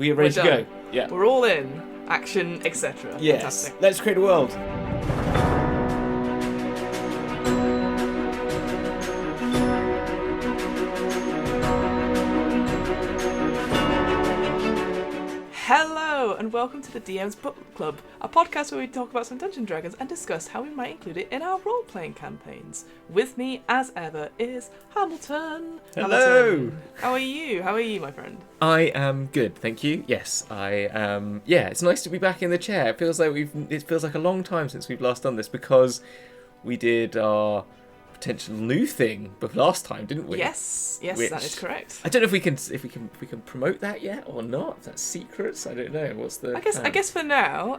We are ready to go. Yeah. We're all in. Action, etc. Yes. Fantastic. Let's create a world. Hello, and welcome to the DM's Book Club, a podcast where we talk about some Dungeons and Dragons and discuss how we might include it in our role-playing campaigns. With me, as ever, is Hamilton. Hello. Hamilton. How are you, my friend? I am good, thank you. Yes, I am. Yeah, it's nice to be back in the chair. It feels like a long time since we've last done this because we did our potential new thing last time, didn't we? Yes, that is correct. I don't know if we can promote that yet or not. If that's secrets, I don't know. What's the? I guess for now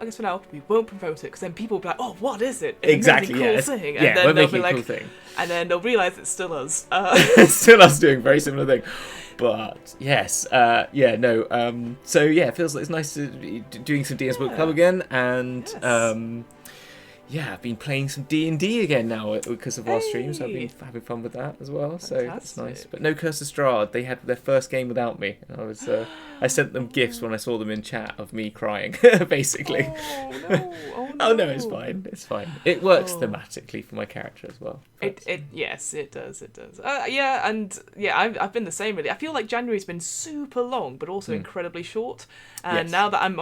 we won't promote it because then people will be like, "Oh, what is it?" Exactly. Cool thing. And yeah, then we're they'll making be like, a cool thing. And then they'll realise it's still us. It's still us doing a very similar thing. But yes, so yeah, it feels like it's nice to be doing some DM's Book Club again, and Yes. Yeah, I've been playing some D&D again now because of our streams. I've been having fun with that as well, so that's nice. But no Curse of Strahd, they had their first game without me. I sent them gifts when I saw them in chat of me crying, basically. Oh no! Oh no, it's fine. It's fine. It works thematically for my character as well. Yes, it does. I've been the same really. I feel like January's been super long, but also incredibly short. And now that I'm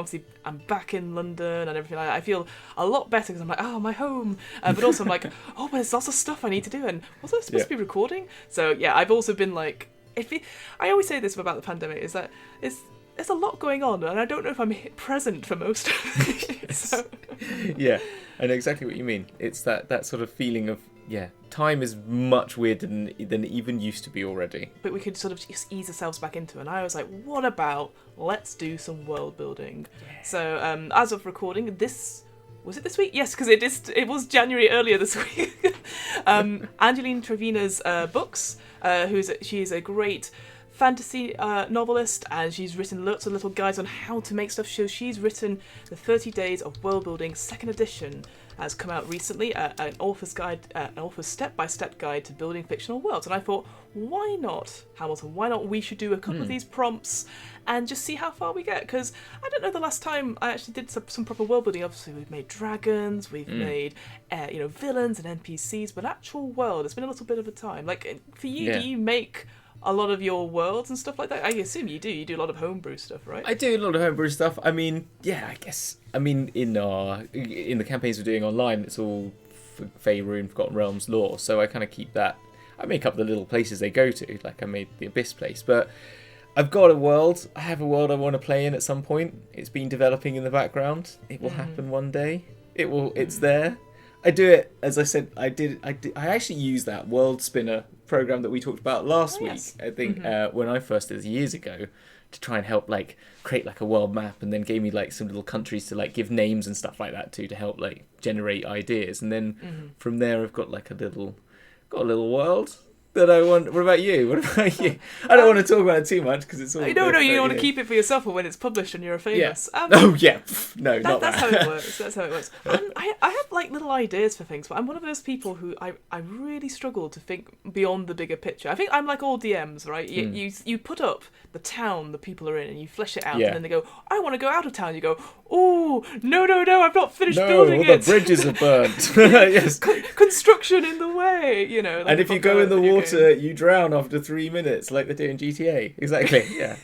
back in London and everything like that, I feel a lot better because I'm like, oh, my home. But also I'm like, oh, but there's lots of stuff I need to do, and was I supposed to be recording? So yeah, I've also been like, I always say this about the pandemic is that there's a lot going on, and I don't know if I'm present for most of it. So. Yeah, I know exactly what you mean. It's that sort of feeling of, time is much weirder than it even used to be already. But we could sort of just ease ourselves back into it. And I was like, what about, let's do some world building. Yeah. So as of recording, was it this week? Yes, because it was January earlier this week. Angeline Trevina's books, she's a great fantasy novelist, and she's written lots of little guides on how to make stuff. So she's written the 30 Days of Worldbuilding 2nd edition, has come out recently, an author's step-by-step guide to building fictional worlds. And I thought, why not, Hamilton? Why not we should do a couple of these prompts and just see how far we get? Because I don't know the last time I actually did some proper world building. Obviously, we've made dragons, we've made villains and NPCs, but actual world, it's been a little bit of a time. Like for you, do you make a lot of your worlds and stuff like that? I assume you do. You do a lot of homebrew stuff, right? I do a lot of homebrew stuff. I mean, I guess. I mean, in the campaigns we're doing online, it's all Faerun, Forgotten Realms lore. So I kind of keep that. I make up the little places they go to. Like I made the Abyss place, but I've got a world. I have a world I want to play in at some point. It's been developing in the background. It will happen one day. It will. It's there. I do it, as I said, I actually use that World Spinner program that we talked about last week. Yes. I think when I first did it years ago, to try and help create a world map, and then gave me some little countries to give names and stuff like that to help generate ideas. And then from there I've got a little world that I want. What about you? I don't want to talk about it too much because it's all. No, you don't want to keep it for yourself for when it's published and you're famous. Yeah. Not that's that. how it works. That's how it works. I have little ideas for things, but I'm one of those people who I really struggle to think beyond the bigger picture. I think I'm like all DMs, right? You put up the town the people are in and you flesh it out, and then they go, I want to go out of town. You go, oh no, I've not finished building all it. The bridges are burnt. Yes. Construction in the way, and if you go in the water, you drown after 3 minutes, like they do in GTA. Exactly. Yeah.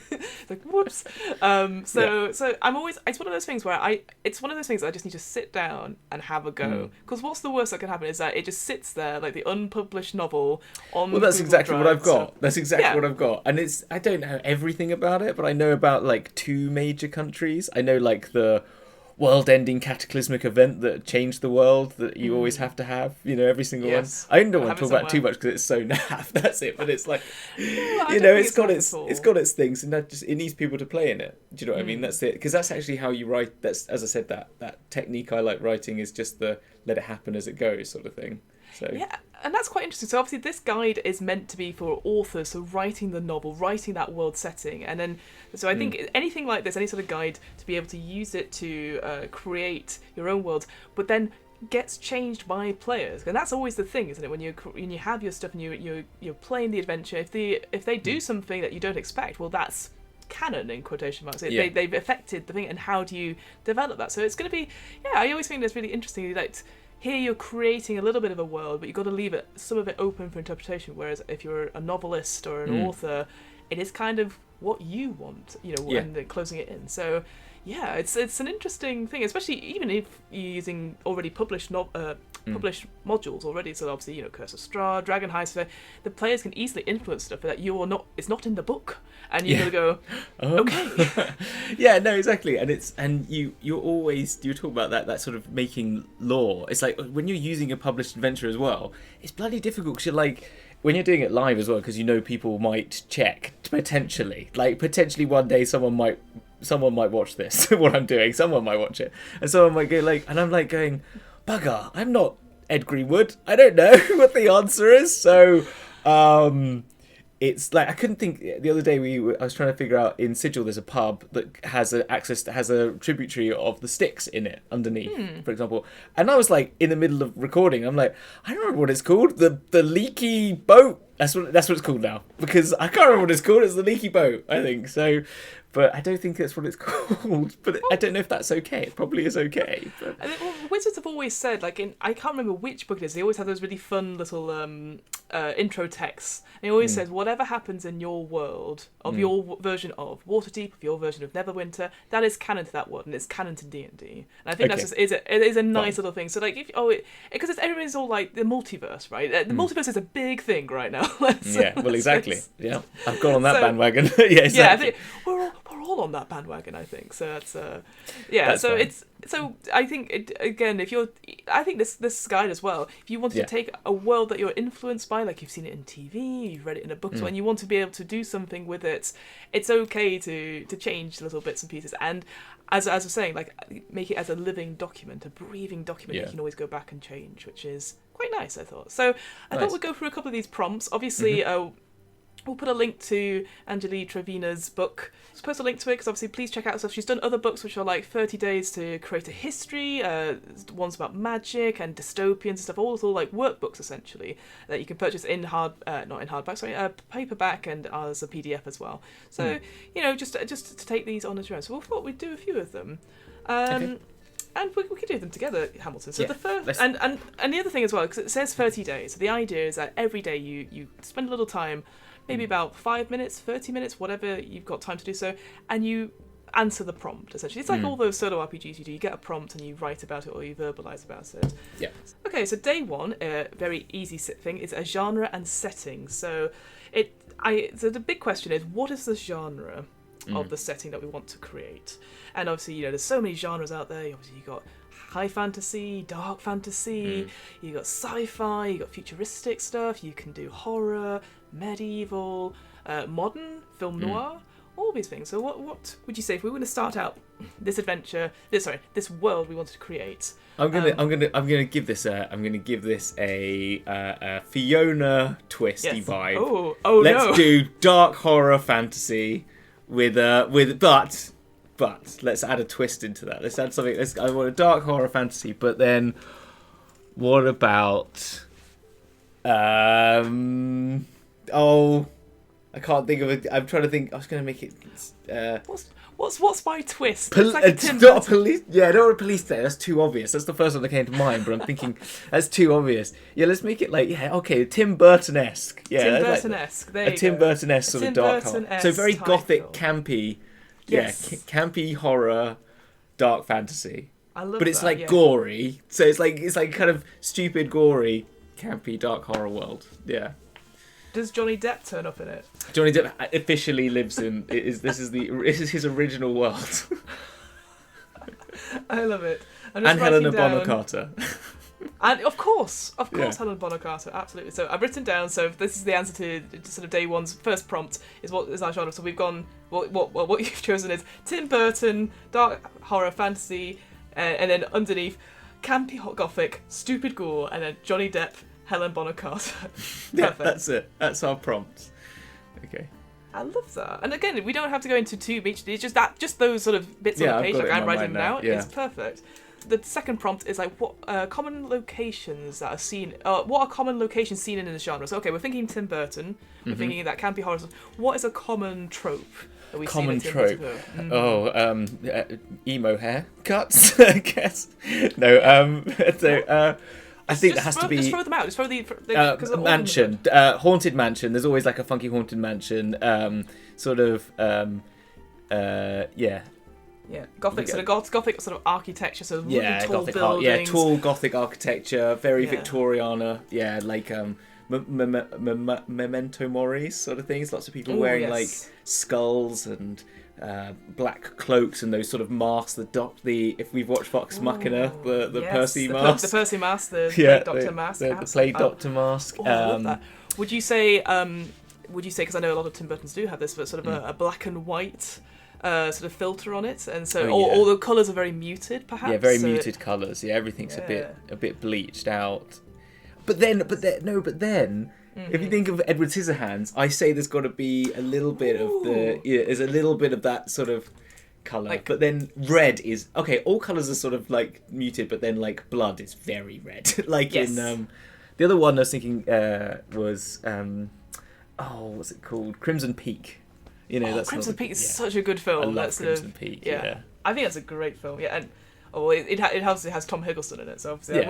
Whoops. So I'm always. It's one of those things where it's one of those things that I just need to sit down and have a go. Because what's the worst that can happen is that it just sits there like the unpublished novel on. Well, that's Google exactly Drive, what I've got. So, That's exactly what I've got, and I don't know everything about it, but I know about 2 major countries. I know the world-ending cataclysmic event that changed the world that you always have to have, every single one. I don't want to talk about it too much because it's so naff. That's it. But it's it's got its things, and it needs people to play in it. Do you know what I mean? That's it. Because that's actually how you write. That's, as I said, that technique I like writing is just the let it happen as it goes sort of thing. So yeah, and that's quite interesting. So obviously this guide is meant to be for authors, so writing the novel, writing that world setting, and then so I think anything like this, any sort of guide to be able to use it to create your own world, but then gets changed by players, and that's always the thing, isn't it? When you have your stuff and you're playing the adventure, if they do something that you don't expect, well, that's canon in quotation marks. Yeah. They've affected the thing, and how do you develop that? So it's going to be, I always think that's really interesting. Like, here you're creating a little bit of a world, but you've got to leave some of it open for interpretation. Whereas if you're a novelist or an author, it is kind of what you want, and then closing it in. So, yeah, it's an interesting thing, especially even if you're using already published published modules already. So obviously, Curse of Strahd, Dragon Heist, the players can easily influence stuff that it's not in the book, and you're gonna go, okay. Yeah, no, exactly, and you're talking about that sort of making lore. It's like when you're using a published adventure as well, it's bloody difficult because you're like, when you're doing it live as well, because people might check potentially one day someone might watch this what I'm doing, someone might watch it, and someone might go like, and I'm like going, bugger, I'm not Ed Greenwood, I don't know what the answer is. So it's like, I couldn't think. The other day I was trying to figure out, in Sigil there's a pub that has a tributary of the Styx in it underneath, for example, and I was like, in the middle of recording, I'm like, I don't remember what it's called, the leaky boat. That's what it's called now, because I can't remember what it's called. It's the leaky boat, I think so. But I don't think that's what it's called. But I don't know if that's okay. It probably is okay. But... I think, Wizards have always said, like, I can't remember which book it is, they always have those really fun little intro texts. And it always says, whatever happens in your world, of your version of Waterdeep, of your version of Neverwinter, that is canon to that world, and it's canon to D&D. And I think it is a nice little thing. So, like, because everybody's all like, the multiverse, right? The multiverse is a big thing right now. Exactly. Yeah, I've gone on that bandwagon. Yeah, exactly. Yeah, I think we're all on that bandwagon, I think. So that's That's so fine. So I think I think this guide as well, if you wanted to take a world that you're influenced by, like you've seen it in TV, you've read it in a book, and you want to be able to do something with it, it's okay to change little bits and pieces. And as I was saying, like, make it as a living document, a breathing document that you can always go back and change, which is quite nice, I thought. So I thought we'd go through a couple of these prompts. Obviously, we'll put a link to Angeli Trevina's book. Just post a link to it, because obviously please check out stuff. She's done other books which are like 30 Days to Create a History, ones about magic and dystopians and stuff, all like workbooks essentially, that you can purchase in paperback and as a PDF as well. So, just to take these on as your own. So we thought we'd do a few of them. Okay. And we could do them together, Hamilton. So the first, and the other thing as well, because it says 30 days. So the idea is that every day you spend a little time, maybe about 5 minutes, 30 minutes, whatever you've got time to do so, and you answer the prompt, essentially. It's like all those solo RPGs you do. You get a prompt and you write about it or you verbalise about it. Yeah. Okay, so day one, very easy thing, is a genre and setting. So so the big question is, what is the genre of the setting that we want to create? And obviously, there's so many genres out there. Obviously, you've got high fantasy, dark fantasy, you've got sci-fi, you've got futuristic stuff, you can do horror, medieval, modern, film noir, all these things. So what would you say if we were to start out this adventure, this world we wanted to create? I'm gonna give this a Fiona twisty vibe. Let's do dark horror fantasy but let's add a twist into that. Let's add something. I want a dark horror fantasy, but then what about? I can't think of it. I'm trying to think. I was going to make it. What's my twist? It's not a police. Yeah, I don't want a police there. That's too obvious. That's the first one that came to mind. But I'm thinking that's too obvious. Yeah, let's make it like Tim Burton-esque. Yeah, Tim Burton-esque. There you go. Tim Burton-esque sort of dark horror. So very gothic, campy. Yes. Yeah, campy horror, dark fantasy. I love that. But it's gory. So it's like kind of stupid, gory, campy, dark horror world. Yeah. Does Johnny Depp turn up in it? Johnny Depp officially lives in. This is his original world. I love it. And Helena Bonham Carter. And of course, Helena Bonham Carter, absolutely. So I've written down. So this is the answer to sort of day one's first prompt. Is what is our genre? So we've gone. What you've chosen is Tim Burton, dark horror fantasy, and then underneath, campy gothic, stupid gore, and then Johnny Depp, Helen Bonham Carter. Yeah, that's it. That's our prompt. Okay. I love that. And again, we don't have to go into too much. It's just those sort of bits on the page. Like I'm writing them out. Yeah. It's perfect. The second prompt is like, what common locations that are seen? What are common locations seen in the genre? So okay, we're thinking Tim Burton. We're thinking that campy horror stuff. What is a common trope that we Common see trope. Mm. Emo haircuts, I guess. No, so I think there has to be... Just throw them out. Just throw the mansion. Haunted mansion. There's always like a funky haunted mansion. Yeah, Gothic sort of architecture, so really tall buildings. Tall Gothic architecture, very Victoriana. Yeah, like memento moris sort of things. Lots of people wearing like skulls and black cloaks and those sort of masks. If we've watched Vox Machina, the Percy mask, the Percy mask, the Plague Doctor mask, the Plague Doctor mask. I love that. Would you say? Because I know a lot of Tim Burtons do have this, but sort of a black and white. Sort of filter on it, and so all the colours are very muted, perhaps. Yeah, very muted colours. Yeah, everything's a bit bleached out. But then, if you think of Edward Scissorhands, I say there's got to be a little bit of there's a little bit of that sort of colour. But then red is okay. All colours are sort of like muted, but then like blood is very red. In the other one I was thinking was what's it called? Crimson Peak. That's Crimson Peak is such a good film. I love Crimson Peak. Yeah, I think that's a great film. Yeah, and it obviously has Tom Hiddleston in it, so obviously.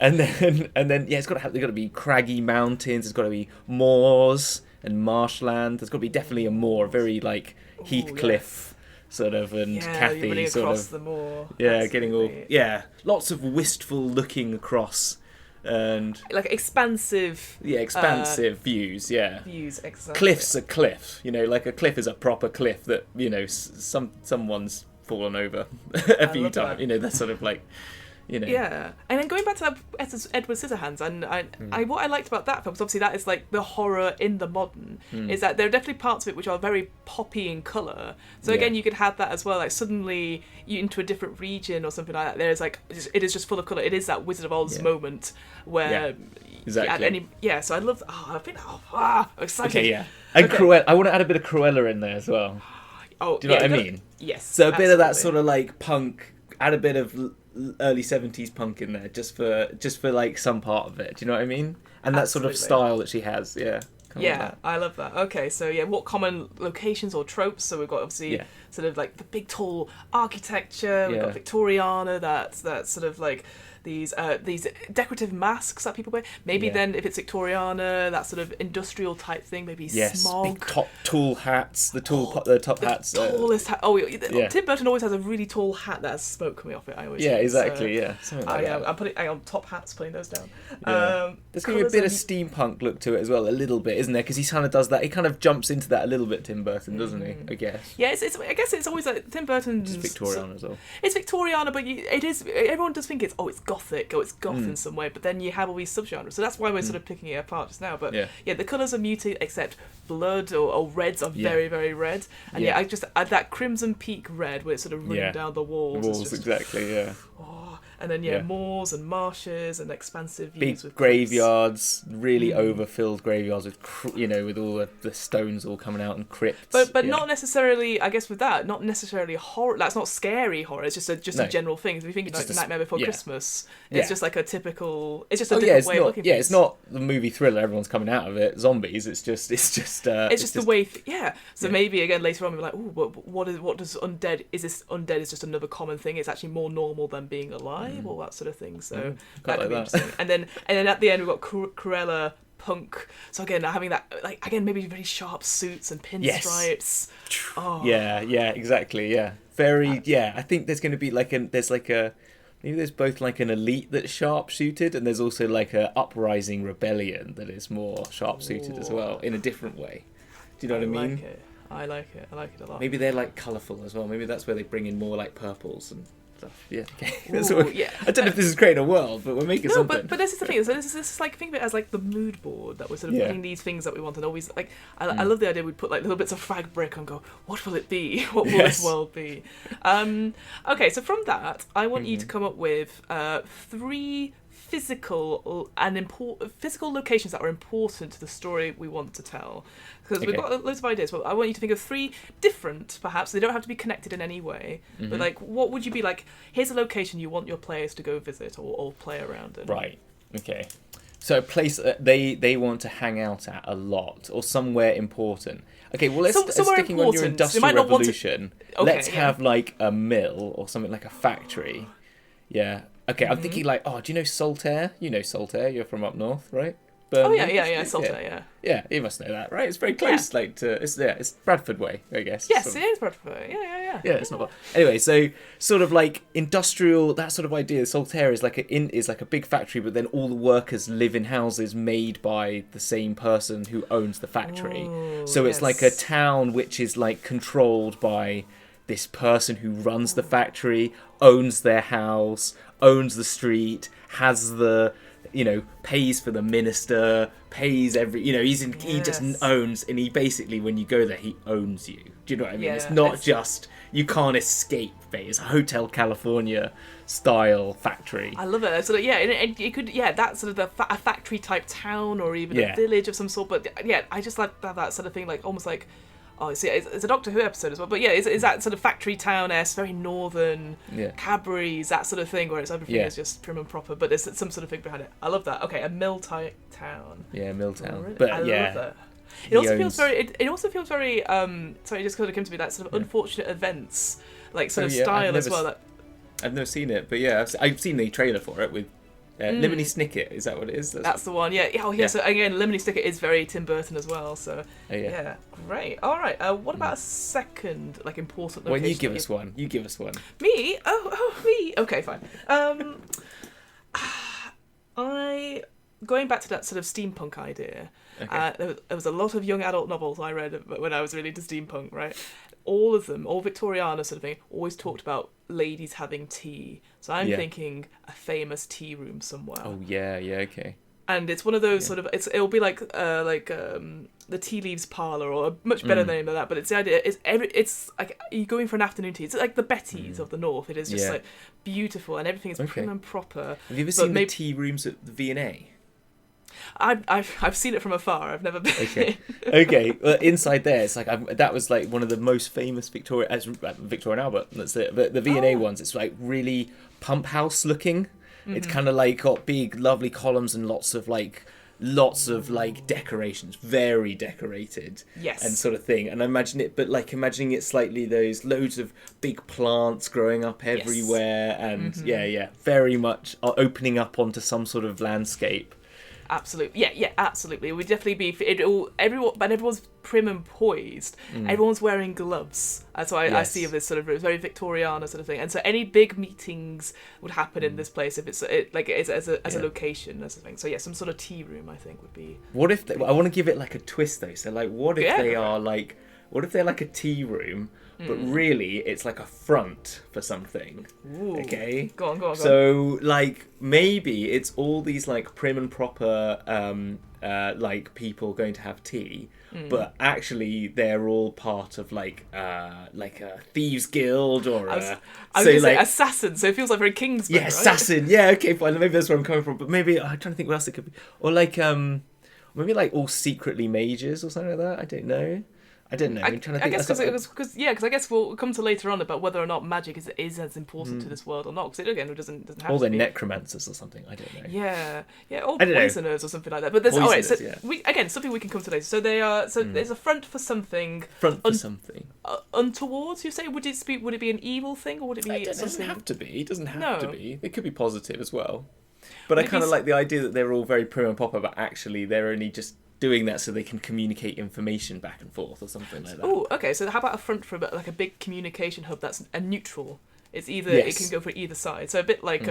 and then they've got to be craggy mountains. There's got to be moors and marshland. There's got to be definitely a moor, very like Heathcliff sort of, and Kathy running sort across of the moor. Yeah, absolutely. Getting all lots of wistful looking across. And like expansive views, views, exactly. Cliff's a cliff, like a cliff is a proper cliff that someone's fallen over a few times. That's sort of like, Yeah, and then going back to Edward Scissorhands, and what I liked about that film was obviously that is like the horror in the modern, is that there are definitely parts of it which are very poppy in colour. So again, you could have that as well, like suddenly you into a different region or something like that. There's like it is just full of colour. It is that Wizard of Oz moment where exactly. So I love. I'm excited. Okay, yeah, and Cruella. I want to add a bit of Cruella in there as well. Oh, do you know what I mean? Yes. So a bit of that sort of like punk. Add a bit of early 70s punk in there just for like some part of it. Do you know what I mean? And that sort of style that she has. Yeah. I love that. Okay, so what common locations or tropes? So we've got obviously sort of like the big tall architecture. We've got Victoriana. That's sort of like these decorative masks that people wear. Maybe then if it's Victoriana, that sort of industrial type thing. Maybe smog. Big tall hats. The top hats. Tallest hat. Tim Burton always has a really tall hat that has smoke coming off it. I always. Yeah, exactly. Something like that. I'm top hats, putting those down. There's going to be a bit of steampunk look to it as well, a little bit, isn't there? Because he kind of does that. He kind of jumps into that a little bit, Tim Burton, doesn't he? I guess. Yeah, I guess it's always like Tim Burton's. It's Victoriana as well. It's Victoriana, but it is. Everyone does think it's Gothic, it's goth in some way, but then you have all these subgenres. So that's why we're sort of picking it apart just now. But the colours are muted, except blood or reds are very, very red. And I just add that Crimson Peak red where it's sort of running down the walls. Exactly, yeah. And then moors and marshes and expansive views big graveyards, really overfilled graveyards with all the stones all coming out and crypts. But not necessarily. I guess with that, not necessarily horror. That's not scary horror. It's just a general thing. If you think like Nightmare Before Christmas, it's just like a typical. It's just a different way of looking. It's not the movie Thriller. Everyone's coming out of it. Zombies. It's just the way. So maybe again later on we're like, what does undead? Is this undead? Is just another common thing. It's actually more normal than being alive. All that sort of thing. So that could be interesting. And then at the end we've got Cruella punk. So again, having that maybe very sharp suits and pinstripes. Exactly. Very. I think there's going to be maybe there's both like an elite that's sharp suited, and there's also like a uprising rebellion that is more sharp suited as well in a different way. Do you know what I mean? I like it a lot. Maybe they're like colourful as well. Maybe that's where they bring in more like purples and stuff. Yeah. Okay. I don't know if this is creating a world, but we're making something. But this is the thing. So this is like, think of it as like the mood board that we're sort of putting these things that we want, and always like I love the idea we put like little bits of fabric and go, what will it be? What will this world be? Okay, so from that, I want you to come up with 3 physical locations that are important to the story we want to tell. Because we've got loads of ideas, but I want you to think of 3 different, perhaps, they don't have to be connected in any way, but like, what would you be like, here's a location you want your players to go visit or play around in. Right, okay. So a place they want to hang out at a lot, or somewhere important. Okay, well, let's sticking on your Industrial Revolution. Let's have like a mill or something, like a factory. Yeah. Okay, I'm thinking like, oh, do you know Saltaire? You know Saltaire. You're from up north, right? Burnley? Oh yeah, Saltaire, yeah. Yeah, you must know that, right? It's very close, like to it's Bradford way, I guess. Yes, it is Bradford way. Yeah. Yeah, it's not bad. Anyway, so sort of like industrial, that sort of idea. Saltaire is like a big factory, but then all the workers live in houses made by the same person who owns the factory. Ooh, so it's like a town which is like controlled by this person who runs the factory, owns their house, owns the street, has the pays for the minister, pays every, he just owns, and he basically, when you go there, he owns you. Do you know what I mean? Yeah, it's not just, you can't escape, mate. It's a Hotel California style factory. I love it. So it could, that's sort of a factory type town, or even a village of some sort. But I just like that sort of thing, like almost like, see, it's a Doctor Who episode as well, but it's that sort of factory town-esque, very northern, Cadbury's, that sort of thing, where it's everything is just prim and proper, but there's some sort of thing behind it. I love that. Okay, a mill-type town. Yeah, mill town. Really? But I love that. It also feels very. Sorry, it just kind of came to me, that sort of unfortunate events, like sort of style as well. I've never seen it, but I've seen the trailer for it with. Lemony Snicket, is that what it is? That's the one, yeah. Oh, yeah. So again, Lemony Snicket is very Tim Burton as well. So great. All right. What about a second important location? Well, you give us one. Me? Oh, me. Okay, fine. Going back to that sort of steampunk idea. Okay. There was a lot of young adult novels I read when I was really into steampunk, right? All of them, all Victoriana sort of thing, always talked about ladies having tea. So I'm thinking a famous tea room somewhere. Oh yeah, okay. And it's one of those sort of, it'll be like the Tea Leaves Parlour, or a much better name than that. But it's the idea, it's like you're going for an afternoon tea. It's like the Betty's of the North. It is just like beautiful, and everything is prim and proper. Have you ever seen the tea rooms at the V&A? I've seen it from afar. I've never been. Okay. Well, inside there, it's like that was like one of the most famous Victorian Albert. That's it. But the V&A ones, it's like really pump house looking. Mm-hmm. It's kind of like got big, lovely columns and lots of decorations, very decorated. Yes. And sort of thing. And imagining it slightly those loads of big plants growing up everywhere, and very much opening up onto some sort of landscape. Absolutely, absolutely. It would definitely be everyone's prim and poised. Everyone's wearing gloves. That's why I see this sort of very Victoriana sort of thing. And so any big meetings would happen in this place if it's as a location, as a thing. So some sort of tea room, I think, would be. What if I want to give it like a twist though? So like, what if they're like a tea room? But really, it's like a front for something. Ooh. Okay? Go on. So, like, maybe it's all these, like, prim and proper, like, people going to have tea, but actually they're all part of, like a thieves' guild or I was going to say assassin, so it feels like very Kingsman, right? Assassin. Yeah, okay, fine. Maybe that's where I'm coming from. But maybe, I'm trying to think what else it could be. Or, like, maybe, like, all secretly mages or something like that. I don't know. I'm trying to think. I guess because I guess we'll come to later on about whether or not magic is as important to this world or not. Because it doesn't have all to the be. necromancers or something. I don't know. Yeah, or poisoners or something like that. But there's something we can come to later. So they are. So there's a front for something. Untowards, you say? Would it be an evil thing, or would it be? It doesn't have to be. It doesn't have to be. It could be positive as well. But I kind of like the idea that they're all very prim and proper, but actually they're only just doing that so they can communicate information back and forth or something like that. Oh, okay. So how about a front for like a big communication hub that's a neutral? It's either it can go for either side. So a bit like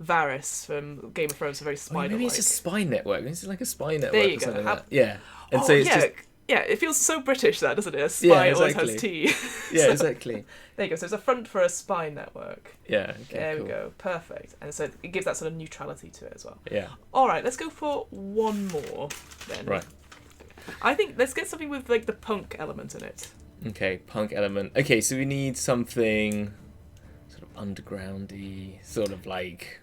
Varys from Game of Thrones, a very spy. Maybe it's a spy network. It's like a spy network. There you go. Like yeah. And so it's just. Yeah, it feels so British, that, doesn't it? A spy always has tea. Yeah, exactly. There you go. So it's a front for a spy network. Yeah, okay, there we go. Perfect. And so it gives that sort of neutrality to it as well. Yeah. All right, let's go for one more then. Right. I think let's get something with like the punk element in it. Okay, punk element. Okay, so we need something sort of undergroundy, sort of like.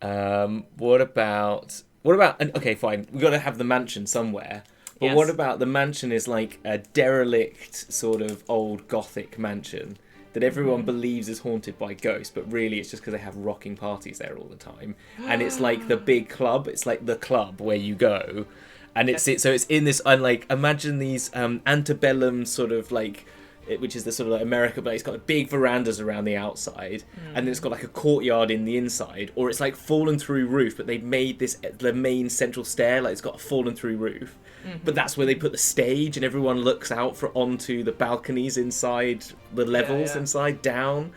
What about? Okay, fine. We've got to have the mansion somewhere. But what about the mansion is like a derelict sort of old Gothic mansion that everyone believes is haunted by ghosts, but really it's just because they have rocking parties there all the time. And it's like the big club. It's like the club where you go, and so it's in this. And like imagine these antebellum sort of like. Which is the sort of like America, but it's got like big verandas around the outside, and then it's got like a courtyard in the inside, or it's like fallen through roof, but they've made the main central stair, like it's got a fallen through roof, but that's where they put the stage, and everyone looks out onto the balconies inside the levels inside down,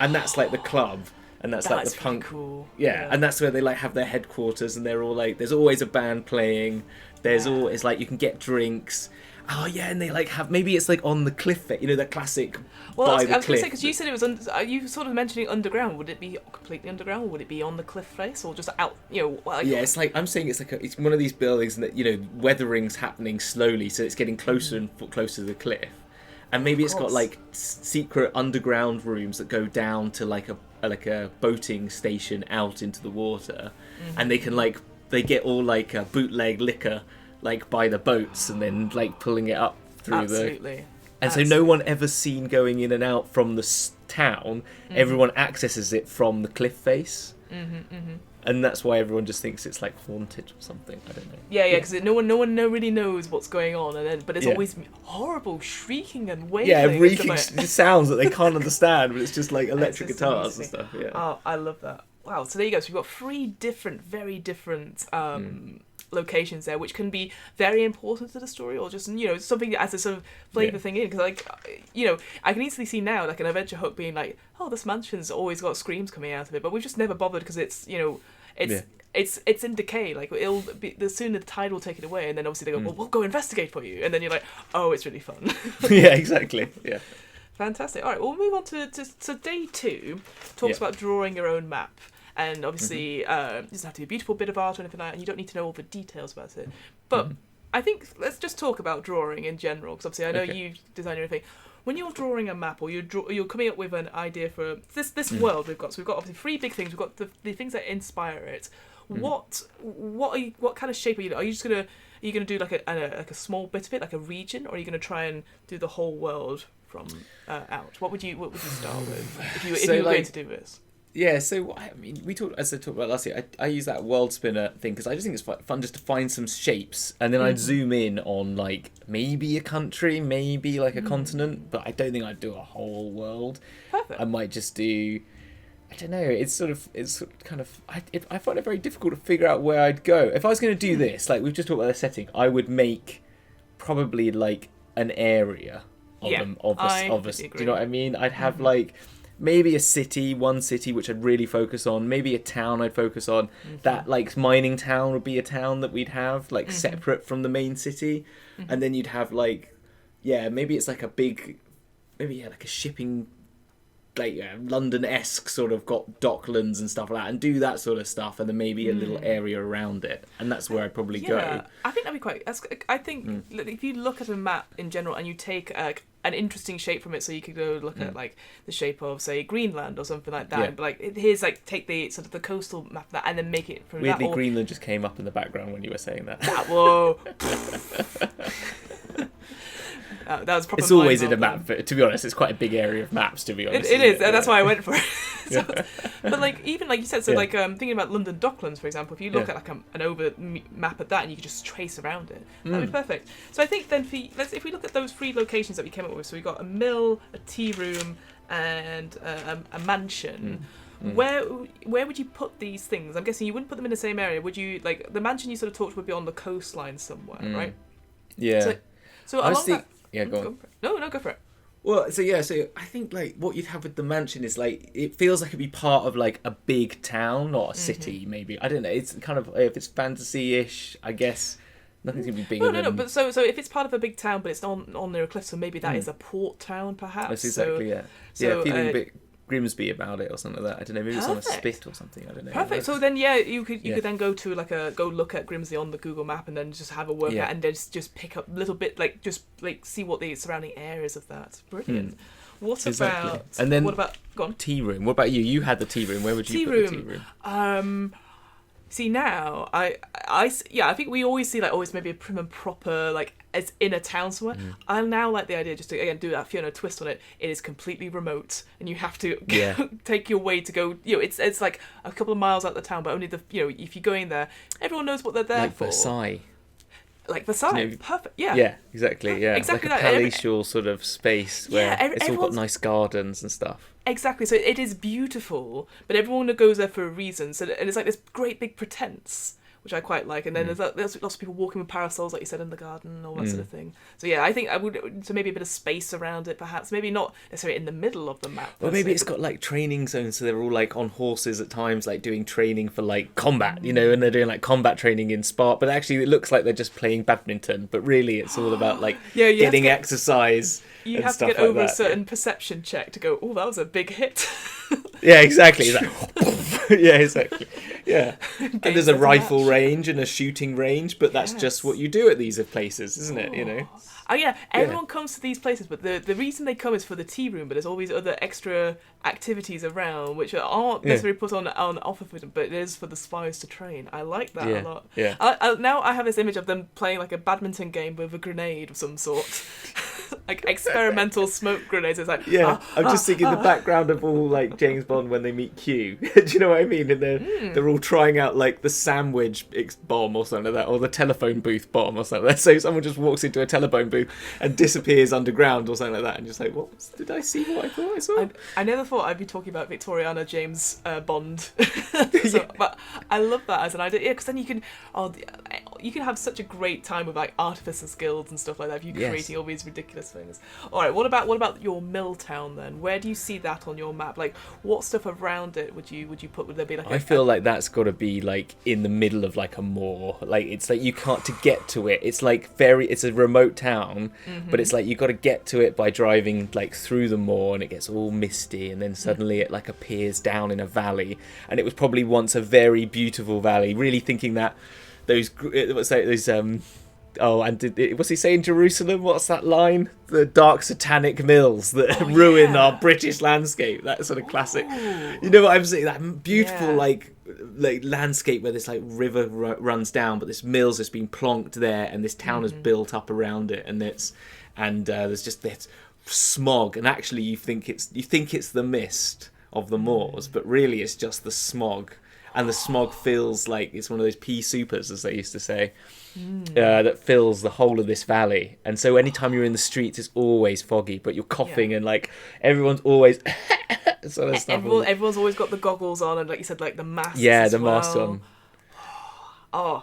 and that's like the club. And that's like the punk, really cool. And that's where they like have their headquarters, and they're all like, there's always a band playing. It's like you can get drinks. Oh yeah, and they like have, maybe it's like on the cliff, the classic. Well, by I was the going to cliff. say, because you said it was, you sort of mentioning underground. Would it be completely underground, or would it be on the cliff face, or just out? It's like I'm saying, it's one of these buildings that weathering's happening slowly, so it's getting closer and closer to the cliff, and maybe it's got like secret underground rooms that go down to like a boating station out into the water, and they can they get all like bootleg liquor. Like by the boats and then like pulling it up through Absolutely. So no one ever seen going in and out from the town. Everyone accesses it from the cliff face, and that's why everyone just thinks it's like haunted or something. I don't know. Yeah, because no one really knows what's going on, but it's always horrible shrieking and wailing. Yeah, reeking sounds that they can't understand, but it's just like electric guitars and stuff. Yeah. Oh, I love that. Wow. So there you go. So we've got 3 very different. Locations there, which can be very important to the story, or just something as a sort of flavor thing in. Because I can easily see now like an adventure hook being like, oh, this mansion's always got screams coming out of it, but we've just never bothered because it's it's in decay. Like it'll be, the sooner the tide will take it away, and then obviously they go, well, we'll go investigate for you, and then you're like, oh, it's really fun. Yeah, exactly. Yeah. Fantastic. All right, we'll move on to day 2. Talks about drawing your own map. And obviously, it doesn't have to be a beautiful bit of art or anything like that, and you don't need to know all the details about it. But I think let's just talk about drawing in general, because obviously I know you design everything. When you're drawing a map, or you're coming up with an idea for this world we've got, so we've got obviously 3 big things. We've got the things that inspire it. What kind of shape are you? Are you just gonna do like a small bit of it, like a region, or are you gonna try and do the whole world from out? What would you start with if you were going to do this? Yeah, so I mean, as I talked about last year, I use that world spinner thing because I just think it's fun just to find some shapes, and then I'd zoom in on like maybe a country, maybe like a continent, but I don't think I'd do a whole world. Perfect. I might just do, I don't know. It's kind of I find it very difficult to figure out where I'd go if I was going to do this. Like we've just talked about the setting, I would make probably like an area of us. Do you know what I mean? I'd have like. Maybe one city which I'd really focus on. Maybe a town I'd focus on. That like mining town would be a town that we'd have like separate from the main city, and then you'd have like, maybe it's like a big, like a shipping, like London-esque sort of got docklands and stuff like that, and do that sort of stuff, and then maybe a little area around it, and that's where I'd probably go. I think that'd be quite. I think if you look at a map in general and you take an interesting shape from it, so you could go look at like the shape of say Greenland or something like that, and be like, here's like take the sort of the coastal map of that and then make it from weirdly that. Greenland just came up in the background when you were saying that. Whoa. That was probably. It's always in a map, but to be honest, it's quite a big area of maps. To be honest, it is. That's why I went for it. But like even like you said, so like thinking about London Docklands, for example, if you look at like an over map at that, and you could just trace around it, that'd be perfect. So I think then if we look at those 3 locations that we came up with, so we got a mill, a tea room, and a mansion. Where would you put these things? I'm guessing you wouldn't put them in the same area. Would you like the mansion you sort of talked would be on the coastline somewhere, right? Yeah. So along that. Yeah, go on. No, go for it. Well, so I think like what you'd have with the mansion is like it feels like it'd be part of like a big town, not a city. Maybe I don't know. It's kind of if it's fantasy-ish, I guess. Nothing's gonna be bigger. No. But so if it's part of a big town, but it's on near a cliff, so maybe that is a port town, perhaps. That's exactly feeling a bit Grimsby about it or something like that. I don't know. Maybe it's on a spit or something. I don't know. Perfect. So then, you could then go to go look at Grimsby on the Google map and then just have a work out and then just pick up a little bit, see what the surrounding areas of that. Brilliant. What about? And then what about? Go on. Tea room. What about you? You had the tea room. Where would you put the tea room? See now, I think we always see like always maybe a prim and proper like as in a town somewhere. I now like the idea just to again do that Fiona twist on it. It is completely remote, and you have to take your way to go. It's like a couple of miles out of the town, but only the if you're going there, everyone knows what they're there like for. Versailles. Like Versailles, perfect. Yeah. Yeah, exactly. Yeah, exactly like a palatial sort of space where it's all got nice gardens and stuff. Exactly. So it is beautiful, but everyone goes there for a reason. So and it's like this great big pretense, which I quite like. And then there's lots of people walking with parasols, like you said, in the garden and all that sort of thing. So yeah, I think I would so maybe a bit of space around it, perhaps. Maybe not necessarily in the middle of the map. Well, maybe it's got like training zones, so they're all like on horses at times, like doing training for like combat, and they're doing like combat training in Sparta. But actually, it looks like they're just playing badminton. But really, it's all about like getting exercise. You have to get over a certain perception check to go, oh, that was a big hit. Yeah, exactly. Like, yeah, exactly. Yeah. And there's a rifle range and a shooting range, but that's just what you do at these places, isn't it? Oh yeah, everyone comes to these places, but the reason they come is for the tea room, but there's always other extra activities around which aren't necessarily put on offer for them, but it is for the spies to train. I like that a lot. Yeah. Now I have this image of them playing like a badminton game with a grenade of some sort. Like experimental smoke grenades. It's like I'm just thinking the background of all like James Bond when they meet Q. Do you know what I mean? And they're all trying out like the sandwich bomb or something like that, or the telephone booth bomb or something like that. So someone just walks into a telephone booth and disappears underground or something like that, and just like, what did I see? What I thought I saw? I never thought I'd be talking about Victoriana James Bond, but I love that as an idea. Yeah, because then you can have such a great time with like artificers guilds and stuff like that. If you're creating all these ridiculous things. All right, what about your mill town then? Where do you see that on your map? Like, what stuff around it would you put? Would there be like? I feel like that's got to be like in the middle of like a moor. Like it's like you can't to get to it. It's like it's a remote town, but it's like you got to get to it by driving like through the moor, and it gets all misty, and then suddenly it like appears down in a valley, and it was probably once a very beautiful valley. Really thinking that those what's he saying? Jerusalem? What's that line? The dark satanic mills that ruin our British landscape. That sort of classic. You know what I'm saying? That beautiful like landscape where this like river runs down, but this mill's just been plonked there, and this town is built up around it, and there's just this smog, and actually you think it's the mist of the moors, but really it's just the smog. And the smog feels like it's one of those pea supers, as they used to say, that fills the whole of this valley. And so anytime you're in the streets, it's always foggy, but you're coughing and like everyone's always sort of stuff. Everyone's always got the goggles on, and like you said, like the masks. Yeah, the masks on. I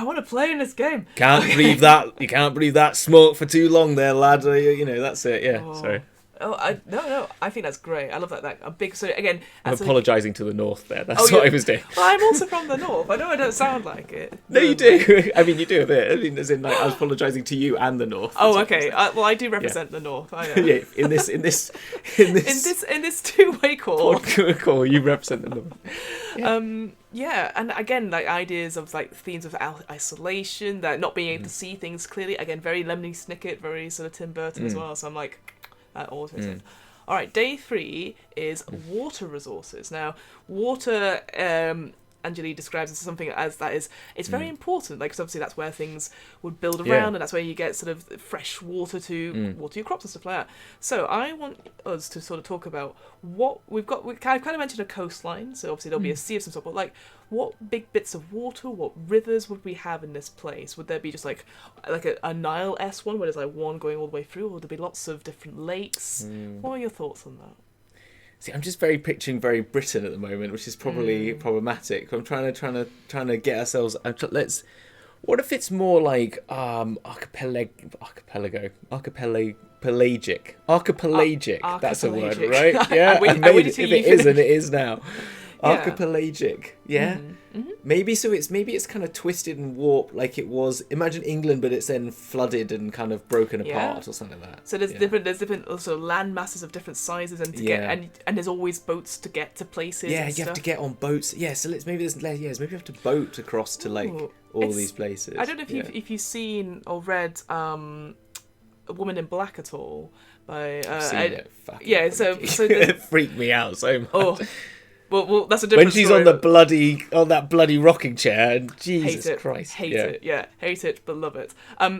want to play in this game. Can't breathe that. You can't breathe that smoke for too long, there, lad. That's it. Yeah, sorry. No, I think that's great. I love that a big. So again, I'm apologising to the north there. That's what I was doing. Well, I'm also from the north. I know I don't sound like it. No, you do. I mean, you do a bit. I mean, as in, like, I was apologising to you and the north. Oh, okay. I do represent the north. I know. Yeah, in this two-way call. You represent the north. Yeah. And again, like ideas of like themes of isolation, that not being able to see things clearly. Again, very Lemony Snicket, very sort of Tim Burton as well. So I'm like. All right, day 3 is water resources. Now, water, Anjali describes as something it's very important, like, 'cause obviously that's where things would build around, and that's where you get sort of fresh water to water your crops and stuff like that. So I want us to sort of talk about what we've got. I kind of mentioned a coastline, so obviously there'll be a sea of some sort, but like, what big bits of water, what rivers would we have in this place? Would there be just like a Nile-esque one where there's like one going all the way through, or would there be lots of different lakes? What are your thoughts on that? See, I'm just picturing very Britain at the moment, which is probably problematic. I'm trying to get ourselves. What if it's more like archipelagic? That's a word, right? Yeah, if it isn't, it is now. Archipelagic, maybe it's kind of twisted and warped, like it was. Imagine England, but it's then flooded and kind of broken apart or something like that. So there's different also land masses of different sizes, and and there's always boats to get to places. Yeah, you have to get on boats. Yeah, so maybe you have to boat across to like all these places. I don't know if you've seen or read A Woman in Black at all. By I've seen it. So it freaked me out so much. Well, that's a different when she's story, on that bloody rocking chair, and Jesus hate it. Christ, Hate it, but love it.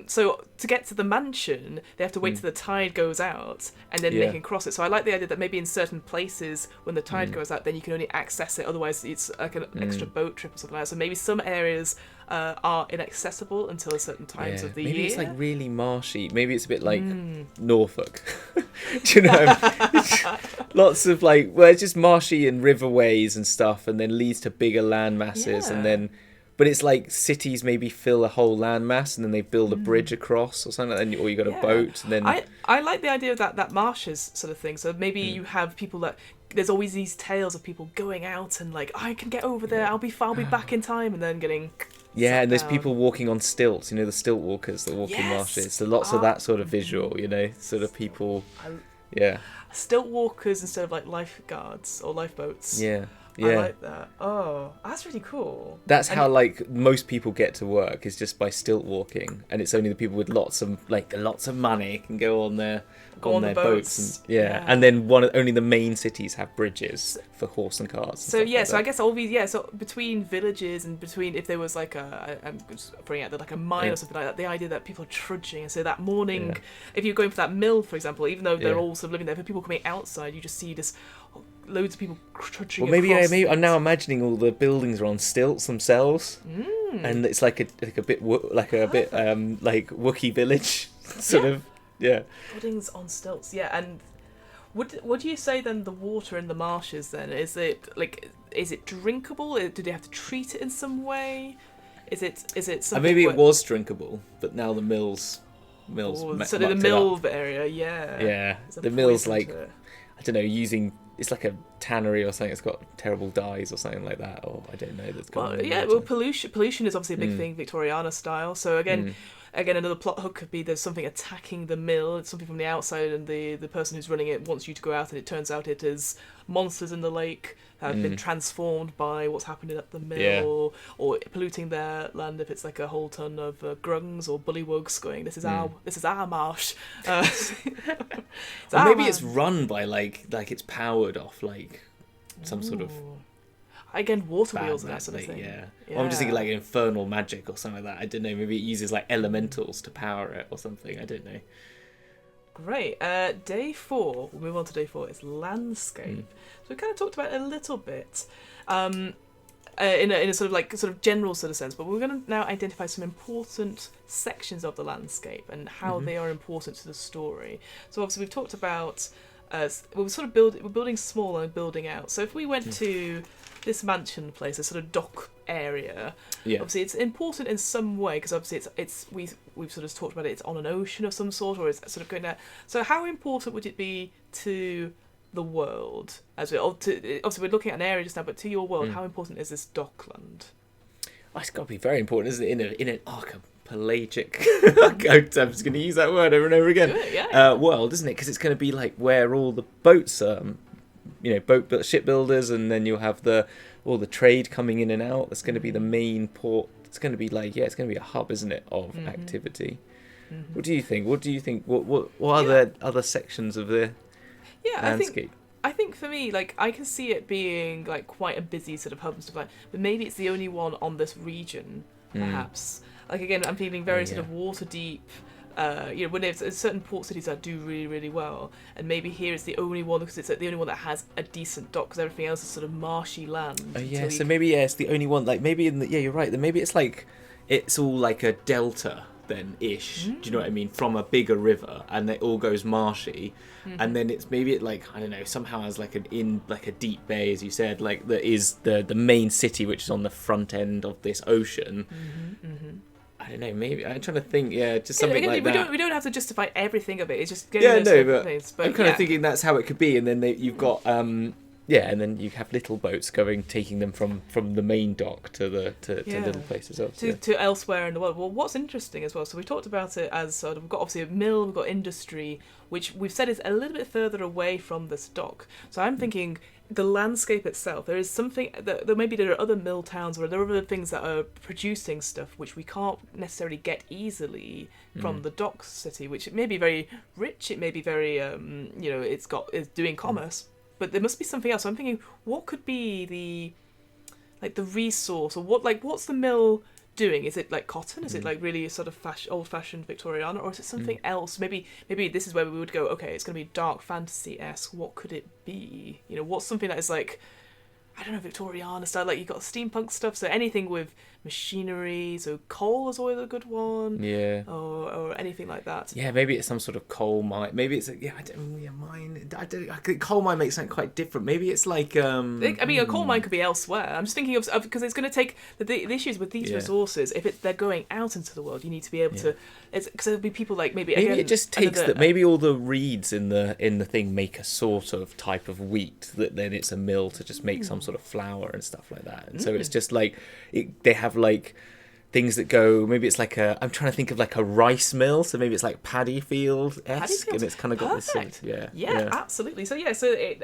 So to get to the mansion, they have to wait till the tide goes out, and then they can cross it. So I like the idea that maybe in certain places, when the tide goes out, then you can only access it. Otherwise, it's like an extra boat trip or something like that. So maybe some areas are inaccessible until a certain times of the year. Maybe it's like really marshy. Maybe it's a bit like Norfolk. Do you know? Lots of like, well, it's just marshy and riverways and stuff, and then leads to bigger land masses, and then, but it's like cities maybe fill a whole landmass, and then they build a bridge across or something, and or you got a boat, and then I like the idea of that marshes sort of thing. So maybe you have people that. There's always these tales of people going out and like, I can get over there, I'll be back in time, and then getting and there's down. people walking on stilts, the stilt walkers that walk in marshes. So lots of that sort of visual, sort of people. Stilt walkers instead of like lifeguards or lifeboats. Yeah. I like that. Oh, that's really cool. That's how like most people get to work, is just by stilt walking, and it's only the people with lots of money can go on their boats. And then only the main cities have bridges for horse and cars. So I guess all these so between villages and between, if there was like I'm just bringing out like a mine or something like that, the idea that people are trudging, and so that morning, if you're going for that mill, for example, even though they're all sort of living there, for people coming outside, you just see this. Loads of people trudging. Well, maybe I'm now imagining all the buildings are on stilts themselves, and it's like a bit like Wookiee village sort of. Yeah. Buildings on stilts, and what do you say then? The water in the marshes, then is it drinkable? Do they have to treat it in some way? Is it something? Maybe it was drinkable, but now the mills. So the mill area, the mill's like, I don't know, using. It's like a tannery or something. It's got terrible dyes or something like that, or I don't know. That's pollution is obviously a big thing, Victoriana style. So again, another plot hook could be there's something attacking the mill. It's something from the outside, and the person who's running it wants you to go out, and it turns out it is monsters in the lake that have been transformed by what's happening at the mill, or polluting their land if it's like a whole ton of grungs or bullywugs going, this is our marsh. Maybe it's run by like it's powered off like some sort of again water wheels and that sort of thing. Well, I'm just thinking like infernal magic or something like that. I don't know, maybe it uses like elementals to power it or something. I don't know. Great. Day 4, we'll move on to day 4, is landscape. So we kind of talked about it a little bit in a sort of general sort of sense, but we're going to now identify some important sections of the landscape and how they are important to the story. So obviously we've talked about we're building small and building out. So if we went to this mansion place, a sort of dock area, obviously it's important in some way, because obviously we've sort of talked about it, it's on an ocean of some sort, or it's sort of going there. So how important would it be to the world, obviously we're looking at an area just now, but to your world, how important is this dockland? It's got to be very important, isn't it, in an archipelagic I'm just going to use that word over and over again. World, isn't it? Because it's going to be like where all the boats shipbuilders, and then you'll have all the trade coming in and out. That's going to be the main port. It's going to be like it's going to be a hub, isn't it, of activity. What do you think? What are the other sections of the landscape? I think for me, like, I can see it being like quite a busy sort of hub and stuff like that, but maybe it's the only one on this region, perhaps. Like, again, I'm feeling very sort of water deep. When there's certain port cities that do really, really well, and maybe here it's the only one, because it's the only one that has a decent dock, because everything else is sort of marshy land. So maybe it's the only one. Like maybe you're right. Then maybe it's like it's all like a delta then ish. Do you know what I mean? From a bigger river, and it all goes marshy, and then it's maybe it like, I don't know, somehow has like a deep bay, as you said, like that is the main city, which is on the front end of this ocean. I don't know, maybe I'm trying to think. Just something like that. We don't have to justify everything of it. It's just but I'm kind of thinking that's how it could be, and then you've got and then you have little boats taking them from the main dock to little places else. To elsewhere in the world. Well, what's interesting as well, so we've talked about it as sort of, we've got obviously a mill, we've got industry, which we've said is a little bit further away from this dock. So I'm thinking the landscape itself, there is something that maybe there are other mill towns, or there are other things that are producing stuff which we can't necessarily get easily from the dock city, which it may be very rich, it may be very it's doing commerce. but there must be something else. So I'm thinking, what could be the resource, or what's the mill doing? Is it like cotton? Is it like really a sort of old-fashioned Victoriana, or is it something else? Maybe this is where we would go, okay, it's going to be dark fantasy-esque. What could it be? You know, what's something that is like, I don't know, Victoriana style, like you've got steampunk stuff, so anything with machinery, so coal is always a good one. Yeah. Or anything like that. Yeah, maybe it's some sort of coal mine. Maybe it's mine. I think coal mine makes something quite different. Maybe it's like I mean, a coal mine could be elsewhere. I'm just thinking of because it's going to take the issues with these resources. If they're going out into the world, you need to be able to. Because there'll be people like maybe again, it just takes that. Maybe all the reeds in the thing make a sort of type of wheat that then it's a mill to just make some sort of flour and stuff like that. And so it's just like they have like things that go. Maybe it's like I'm trying to think of like a rice mill. So maybe it's like paddy field-esque, and it's kind of got perfect. this. Yeah, absolutely. So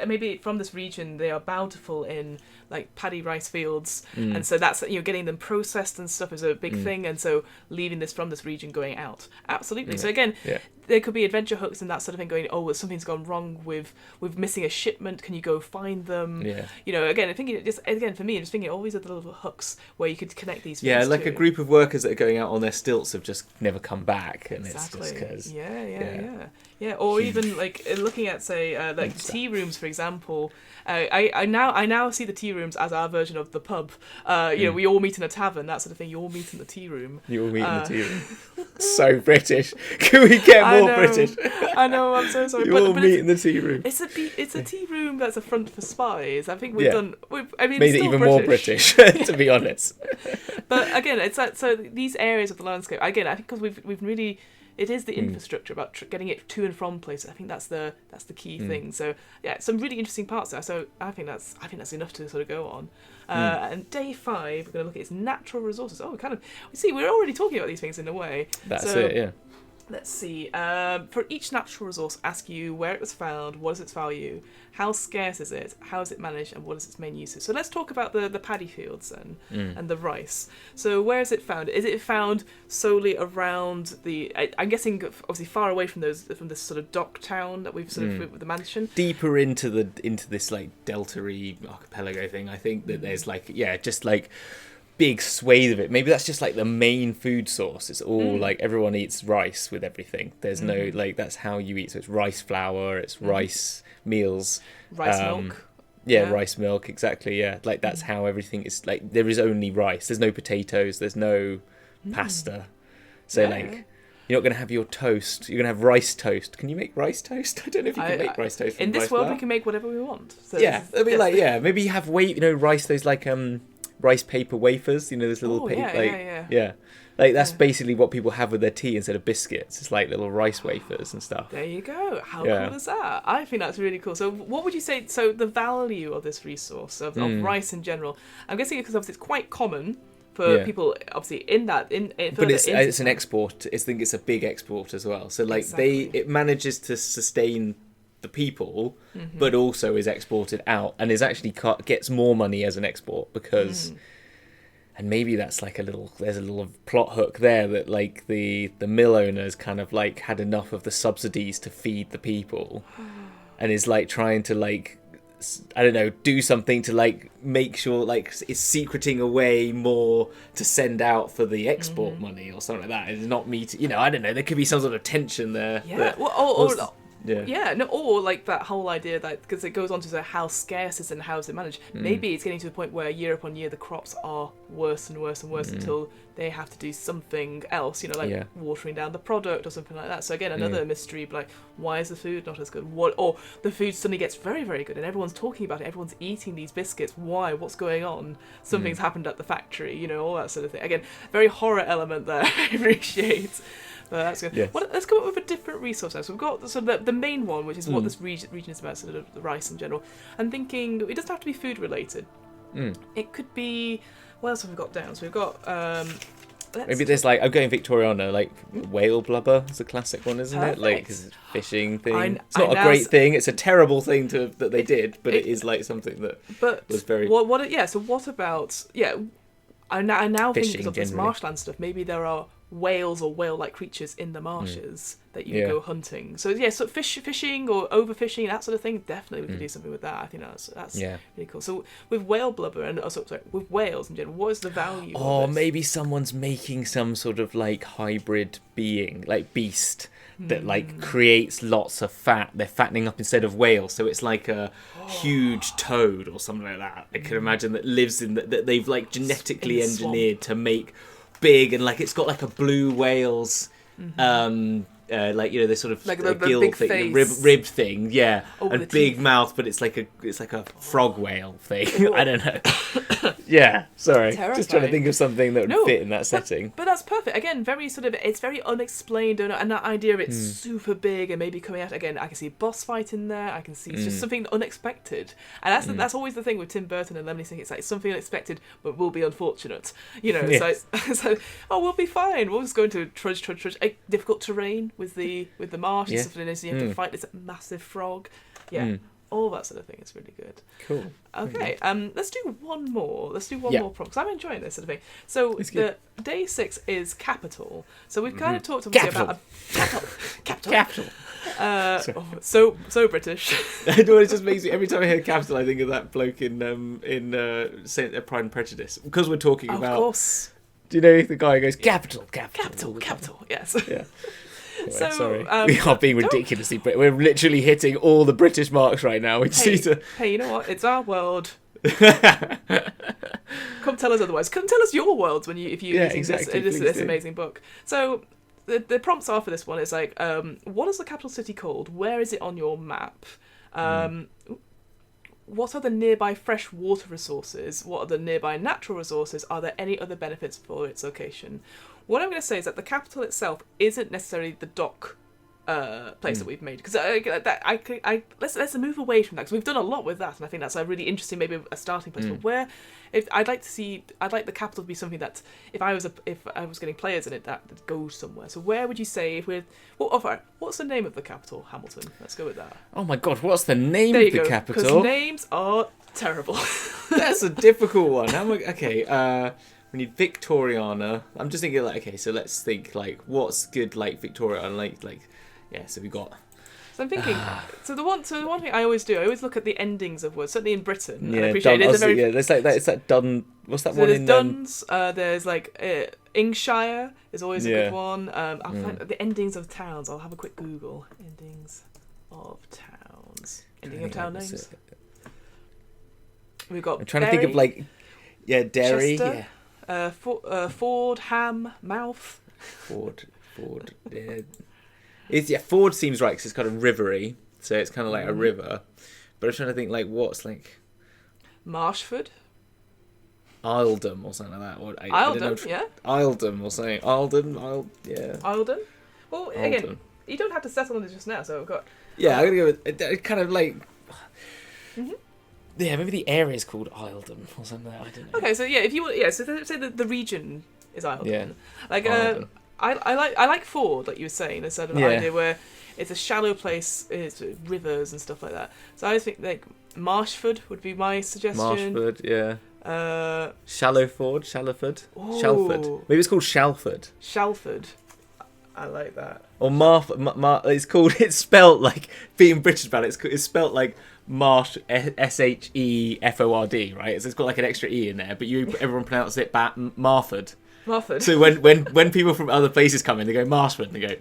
maybe from this region they are bountiful in like paddy rice fields, and so that's getting them processed and stuff is a big thing, and so leaving this from this region going out. Absolutely. So again. There could be adventure hooks and that sort of thing going, well, something's gone wrong with missing a shipment, can you go find them? Again, I'm thinking for me, I'm just thinking all these other little hooks where you could connect these things like a group of workers that are going out on their stilts have just never come back, and exactly. it's just because or even like looking at say like tea rooms, for example. I now see the tea rooms as our version of the pub. We all meet in a tavern, that sort of thing. You all meet in the tea room. You all meet in the tea room. So British. Can we get more British? I know. I'm so sorry. You all meet in the tea room. It's a tea room that's a front for spies. I think we've made it even more British, to be honest. But again, it's like, so these areas of the landscape. Again, I think because we've really. It is the infrastructure about getting it to and from places. I think that's the key thing. So some really interesting parts there. So I think that's enough to sort of go on. And day 5, we're going to look at its natural resources. Oh, we're already talking about these things in a way. That's it. Yeah. Let's see. For each natural resource, ask you where it was found, what is its value, how scarce is it, how is it managed, and what is its main uses. So let's talk about the paddy fields then, and the rice. So where is it found? Is it found solely around I'm guessing obviously far away from this sort of dock town that we've sort of with the mansion? Deeper into this like delta-y archipelago thing. I think that there's just like big swathe of it. Maybe that's just like the main food source. It's all like everyone eats rice with everything. There's no like that's how you eat. So it's rice flour, it's rice meals, rice milk. Rice milk, exactly. Yeah, like that's how everything is. Like there is only rice. There's no potatoes. There's no pasta. So you're not going to have your toast. You're going to have rice toast. Can you make rice toast? I don't know if you can make rice toast from in this rice world. flour. We can make whatever we want. So it'll be maybe you have rice. Those like rice paper wafers, those little like that's basically what people have with their tea instead of biscuits. It's like little rice wafers and stuff. There you go. How cool is that? I think that's really cool. So what would you say, so the value of this resource of rice in general, I'm guessing because obviously it's quite common for people obviously but it's an export. I think it's a big export as well, so like it manages to sustain the people, but also is exported out and is actually gets more money as an export because and maybe that's like there's a little plot hook there that like the mill owners kind of like had enough of the subsidies to feed the people and is like trying to like I don't know, do something to like make sure like it's secreting away more to send out for the export money or something like that. It's not meeting, I don't know, there could be some sort of tension there. Or like that whole idea that because it goes on to say how scarce is it and how is it managed. Maybe it's getting to the point where year upon year the crops are worse and worse and worse until they have to do something else, watering down the product or something like that. So again, another mystery, like why is the food not as good? Or the food suddenly gets very, very good and everyone's talking about it, everyone's eating these biscuits. Why? What's going on? Something's happened at the factory, all that sort of thing. Again, very horror element there. I appreciate. That's good. Yes. Well, let's come up with a different resource now. So we've got the main one, which is what this region is about, sort of the rice in general. I'm thinking it doesn't have to be food related. It could be. What else have we got down? So we've got. Maybe there's like I'm going Victoriana, like whale blubber is a classic one, isn't it? Like it's a fishing thing. It's not a great thing. It's a terrible thing that they did, but it is like something that was very. So what about I now think because of this marshland stuff, maybe there are whales or whale-like creatures in the marshes that you go hunting. So yeah, so fishing or overfishing, that sort of thing, definitely we could do something with that. I think that's really cool. So with whale blubber and with whales in general, what is the value of this? Maybe someone's making some sort of like hybrid being, like beast, that like creates lots of fat. They're fattening up instead of whales, so it's like a huge toad or something like that. I can imagine that lives in that they've like genetically engineered to make big, and like it's got like a blue whale's like, you know, the sort of like the gill big thing, face. rib thing, and big teeth. mouth, but it's like a frog whale thing. I don't know. Yeah, sorry, Terrifying. just trying to think of something that would fit in that setting. But that's perfect. Again, very sort of, it's very unexplained, and that idea of it's super big and maybe coming out again. I can see a boss fight in there. I can see it's just something unexpected, and that's always the thing with Tim Burton and Lemony Snicket. It's like something unexpected, but will be unfortunate. You know, Yes. so it's like, we'll be fine. We'll just go into trudge. Difficult terrain with the marsh and stuff, and you have to fight this massive frog. Yeah. All that sort of thing is really good. Cool. Okay, let's do one more. Let's do one more prompt, because I'm enjoying this sort of thing. So the day 6 is capital. So we've kind of talked obviously about capital. So British. It just makes me, every time I hear capital, I think of that bloke in Pride and Prejudice, because we're talking about. Of course. Do you know the guy who goes capital? Yes. Yeah. Anyway, So, sorry, we are being ridiculously British. We're literally hitting all the British marks right now. We just need to. Hey, you know what? It's our world. Come tell us otherwise. Come tell us your worlds if you're using this amazing book. So the prompts are for this one. It's like, what is the capital city called? Where is it on your map? What are the nearby fresh water resources? What are the nearby natural resources? Are there any other benefits for its location? What I'm going to say is that the capital itself isn't necessarily the dock place that we've made, because let's move away from that, because we've done a lot with that, and I think that's a really interesting, maybe a starting place. But I'd like the capital to be something that if I was getting players in it, that goes somewhere. So where would you say what's the name of the capital? Hamilton. Let's go with that. Oh my god, what's the name of the capital? Because names are terrible. That's a difficult one. Okay. We need Victoriana. I'm just thinking like, okay, so let's think like what's good like Victoriana, like yeah. So we got. So I'm thinking. So the one thing I always look at the endings of words. Certainly in Britain, Yeah, and I appreciate it. there's like that. It's that Dun. What's that so one there's in? Duns. There's like Ingshire is always a good one. I'll find the endings of towns. I'll have a quick Google. Endings of towns. Ending of town names. We've got. I'm trying to think of like. Yeah, Derry. Chester, yeah. Ford, Ham, Mouth. Ford. Ford seems right because it's kind of rivery, so it's kind of like a river. But I'm trying to think like what's like Marshford. Isledom or something like that. Or, Isledom, yeah. Isledom or something. Isledom. Well, again, you don't have to settle on it just now. So we've got. Yeah, I'm gonna go with it, kind of like. Yeah, maybe the area is called Isledom or something. I don't know. Okay, so yeah, if you want, so say the region is Isledom. Yeah. Like Isledom. I like Ford, like you were saying, the sort of idea where it's a shallow place, it's rivers and stuff like that. So I think like Marshford would be my suggestion. Marshford, yeah. Shallowford. Ooh. Shalford. Maybe it's called Shalford. Shalford. I like that. Or it's spelt like, being British about it, it's spelt like Marsh, Sheford, right? So it's got like an extra E in there, but everyone pronounces it Marford. Marford. So when people from other places come in, they go Marshford, and they go,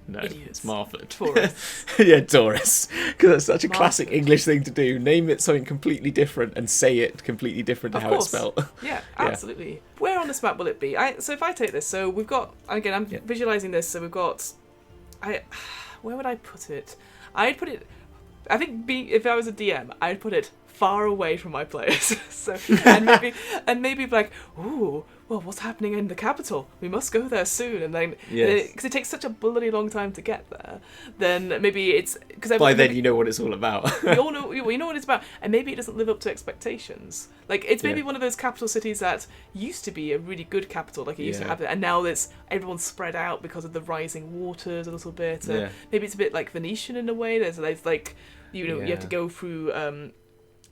no, Idiots. it's Marford. Tourists. Yeah, tourists. Because that's such a Marford. classic English thing to do. Name it something completely different and say it completely different to how it's spelled. Yeah, absolutely. Where on this map will it be? So if I take this, so we've got, again, I'm visualising this, so we've got, where would I put it? I'd put it, I think if I was a DM, I'd put it far away from my players. So and maybe like, ooh, well, what's happening in the capital? We must go there soon. And then because it takes such a bloody long time to get there, then maybe it's because by then you know what it's all about. you know what it's about, and maybe it doesn't live up to expectations. Like it's maybe one of those capital cities that used to be a really good capital, like it used to have, and now everyone's spread out because of the rising waters a little bit. Maybe it's a bit like Venetian in a way. There's like you have to go through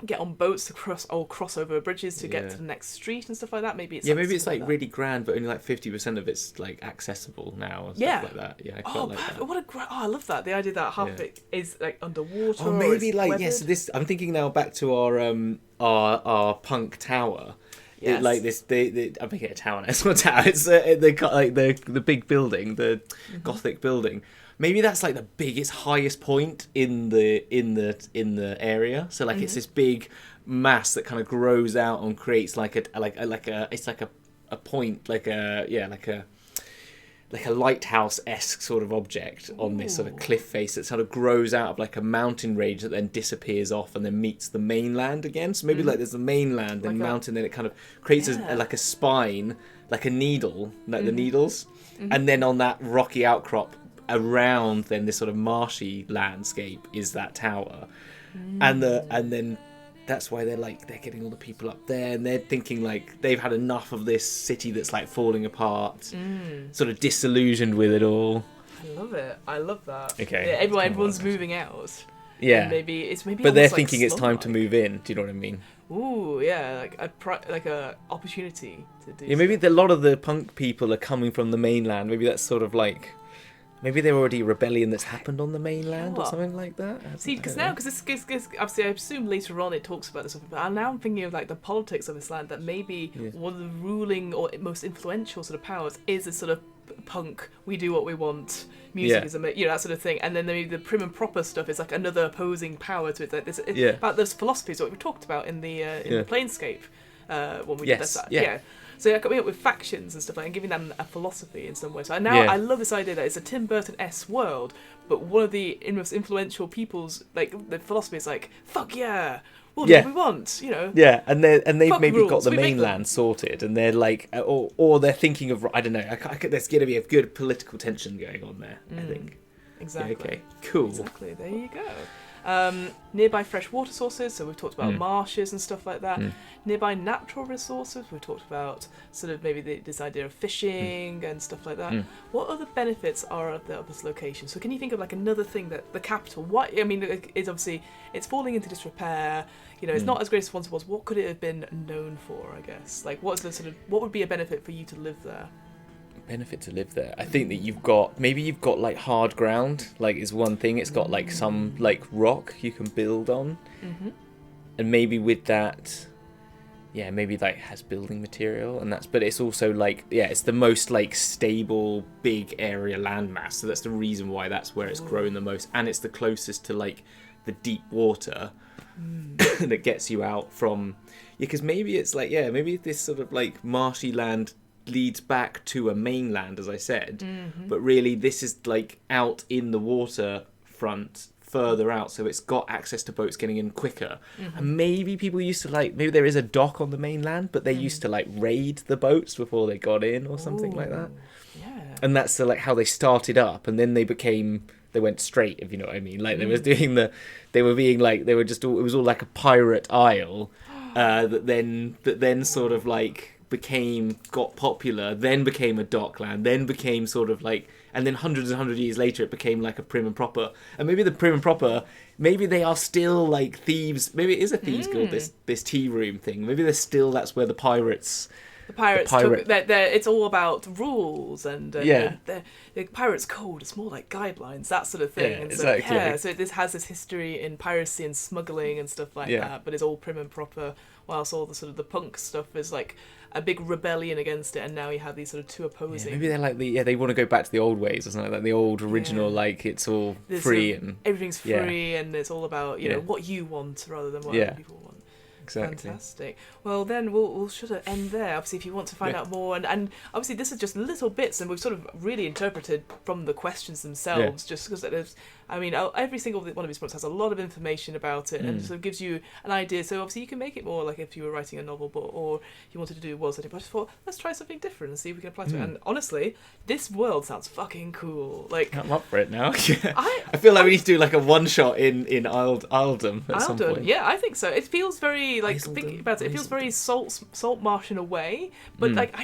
get on boats to cross over bridges to get to the next street and stuff like that. Maybe it's maybe it's like really grand, but only like 50% of it's like accessible now and stuff like that. Yeah, I quite like that. What a great! Oh, I love that. The idea that half of it is like underwater. Oh, maybe like weathered. So this I'm thinking now back to our punk tower. Yes. Like this, I'm making it a tower now. It's not a tower. It's the big building, the Gothic building. Maybe that's like the biggest, highest point in the area. So like it's this big mass that kind of grows out and creates like a point, like a lighthouse-esque sort of object on this sort of cliff face that sort of grows out of like a mountain range that then disappears off and then meets the mainland again. So maybe like there's the mainland and mountain, then it kind of creates like a spine, like a needle, like the needles, and then on that rocky outcrop around then this sort of marshy landscape is that tower, and then that's why they're getting all the people up there, and they're thinking like they've had enough of this city that's like falling apart, sort of disillusioned with it all. I love it. I love that. Okay. Yeah, everyone's moving out. Yeah. And maybe but they're thinking it's time to move in. Do you know what I mean? Ooh, yeah, like a opportunity to do. Yeah, maybe a lot of the punk people are coming from the mainland. Maybe that's sort of like. Maybe there already a rebellion that's happened on the mainland or something like that. See, because obviously I assume later on it talks about this, but now I'm thinking of like the politics of this land, that maybe one of the ruling or most influential sort of powers is a sort of punk, we do what we want, music is that sort of thing, and then maybe the prim and proper stuff is like another opposing power to it. Like this, about those philosophies that we talked about in the Planescape when we did that. So coming up with factions and stuff like that, and giving them a philosophy in some way. So now I love this idea that it's a Tim Burton-esque world, but one of the most influential people's like the philosophy is like, fuck yeah, we'll do what we want, you know. Yeah, and they've maybe rules. got the mainland sorted, and they're like, or they're thinking of, I don't know. There's going to be a good political tension going on there. I think. Exactly. Yeah, okay. Cool. Exactly. There you go. Nearby fresh water sources, so we've talked about marshes and stuff like that. Nearby natural resources, we've talked about sort of maybe this idea of fishing and stuff like that. What other benefits are of this location? So can you think of like another thing that the capital, it's obviously, it's falling into disrepair, you know, it's not as great as once it was. What could it have been known for, I guess? Like what would be a benefit for you to live there? Benefit to live there. I think that you've got like hard ground, like is one thing. It's got like some like rock you can build on, and maybe with that, maybe like has building material, and but it's also like it's the most like stable big area landmass. So that's the reason why that's where it's grown the most, and it's the closest to like the deep water that gets you out from. Because maybe it's like maybe this sort of like marshy land leads back to a mainland, as I said, but really this is like out in the water front further out, so it's got access to boats getting in quicker. And maybe people used to maybe there is a dock on the mainland, but they used to like raid the boats before they got in or something like that. And that's like how they started up, and then they went straight, if you know what I mean. Like it was all like a pirate isle that then sort of like got popular, then became a dockland, then became sort of like, and then hundreds and hundreds of years later it became like a prim and proper. And maybe the prim and proper, maybe they are still like thieves, maybe it is a thieves guild, this tea room thing, maybe that's where the pirates it's all about rules and the pirates code, it's more like guidelines, that sort of thing. And exactly. So this has this history in piracy and smuggling and stuff like that, but it's all prim and proper, whilst all the sort of the punk stuff is like a big rebellion against it, and now you have these sort of two opposing. Maybe they're like they want to go back to the old ways or something like that, the old original like it's all free and everything's free and it's all about you know what you want rather than what other people want. Exactly. Fantastic. Well, then we'll sort of end there. Obviously, if you want to find out more, and obviously this is just little bits, and we've sort of really interpreted from the questions themselves, just because there's, every single one of these books has a lot of information about it, and sort of gives you an idea. So obviously you can make it more like if you were writing a novel, or you wanted to do world setting. But I just thought, let's try something different and see if we can apply to it. And honestly, this world sounds fucking cool. Like I'm up for it now. I feel like we need to do like a one shot in Isledom at some point. Yeah, I think so. It feels very like thinking about it. It feels very salt marsh in a way, but like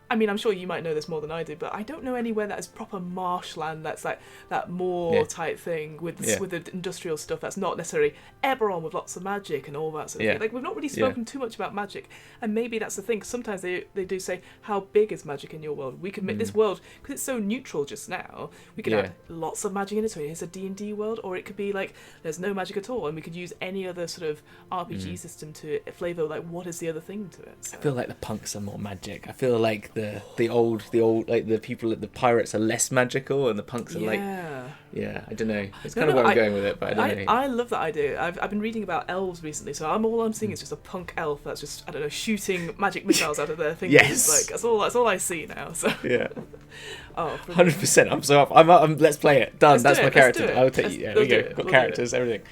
I mean, I'm sure you might know this more than I do, but I don't know anywhere that is proper marshland that's like that moor type thing with the industrial stuff that's not necessarily Eberron with lots of magic and all that sort of thing. Like, we've not really spoken too much about magic, and maybe that's the thing. Sometimes they do say, how big is magic in your world? We could make this world, because it's so neutral just now, we could add lots of magic in it, so here's a D&D world, or it could be like, there's no magic at all, and we could use any other sort of RPG system to flavour, like, what is the other thing to it. So. I feel like the punks are more magic. I feel like the old like the people at the pirates are less magical, and the punks are like I don't know. It's kind of where I'm going with it, but I don't know. I love that idea. I've been reading about elves recently, so all I'm seeing is just a punk elf that's just, I don't know, shooting magic missiles out of their fingers. Yes. Like that's all I see now. So yeah. Oh, 100%. I'm so up. I'm let's play it. Done. That's my character. I'll take you. Yeah, there we go. Got characters, everything.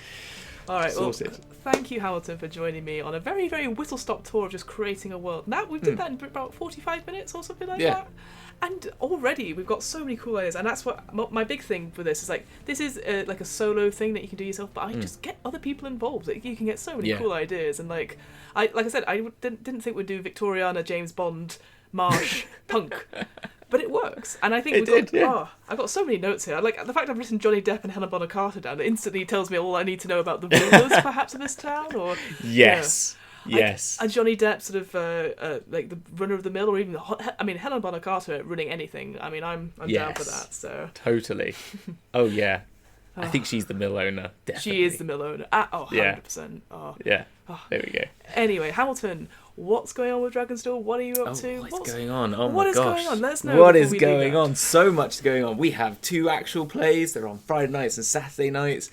All right, sorted. Well, thank you, Hamilton, for joining me on a very, very whistle-stop tour of just creating a world. Now, we did that in about 45 minutes or something like that. And already we've got so many cool ideas, and that's what my big thing for this is. Like, this is like a solo thing that you can do yourself, but I just get other people involved. Like, you can get so many cool ideas, and like I said, I didn't think we'd do Victoriana, James Bond, Marsh, punk. But it works, and I think I've got so many notes here. Like the fact I've written Johnny Depp and Helen Bonham Carter down, it instantly tells me all I need to know about the rulers, perhaps, of this town. Or yes. And Johnny Depp, sort of like the runner of the mill, or even Helen Bonham Carter running anything. I mean, I'm down for that. So totally. Oh yeah, I think she's the mill owner. Definitely. She is the mill owner. 100%. Oh yeah. There we go. Anyway, Hamilton. What's going on with Dragonstall? What are you up to? What's going on? Oh my gosh. What is going on? Let us know. What is going on? So much going on. We have 2 actual plays. They're on Friday nights and Saturday nights.